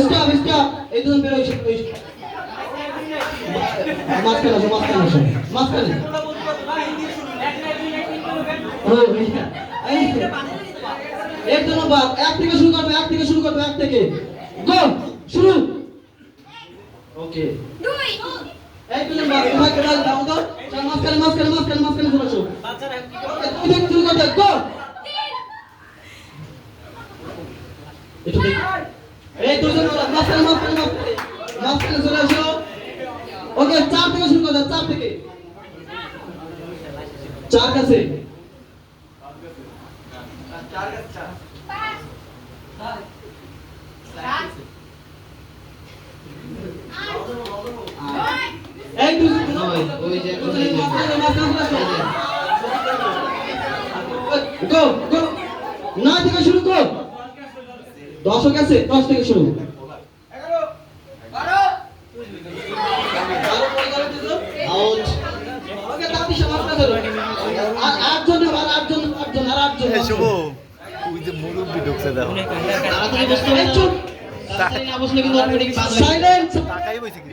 Stop stop, এই দুজন বের হইছে। মাঝখানে আসো, মাঝখানে আসো, মাঝখানে। এক জন বাদ, এক থেকে শুরু করবে, এক থেকে শুরু করবে, এক থেকে গো শুরু। ওকে এই দুজন বাদ, তোমাকে ডাল দাও তো। চল মাঝখানে মাঝখানে মাঝখানে মাঝখানে চলে আসো। তুমি থেকে শুরু করবে, গো। একটু দেখ, এই দুজন মাঝখানে মাঝখানে মাঝখানে মাঝখানে চলে আসো। ওকে, 4 থেকে শুরু করো, 4 থেকে। 4 কাছে, 4 কাছে, 4 এই দুজন ওই যে গো গো, 9 থেকে শুরু কর। 10 কাছে, 10 থেকে শুরু। 11 12 আউট। ওকে, তাড়াতাড়ি সমাপ্ত করো। আর 8 জন, আর 8 জন, 8 জন, আর 8 জন। এই শুভ, ওই যে মুরব্বি ঢুকছে দেখো। তাড়াতাড়ি বসতে হবে। চুপ, তাড়াতাড়ি না বসলে কিন্তু অটোমেটিক পাস হবে। সাইলেন্স, টাকাই বইছে কি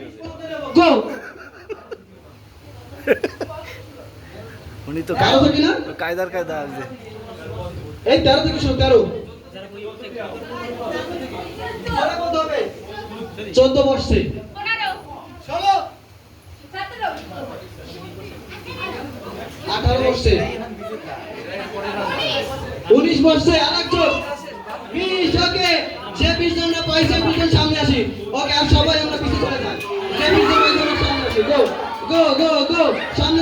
গো। উনি তো 13 থেকে না, কায়দার কায়দা আছে। এই 13 থেকে শুরু, 13 বলতে হবে। 14 বসছে, 16 18 বসছে, 19 বসছে, আরেকজন 20। ওকে, যে 20 জন না পাইছে 20 জন সামনে আসি। ওকে, আর সবাই আমরা পিছে চলে যাই। যে 20 জন পাইছে আমরা সামনে আসি। গো গো গো গো, সামনে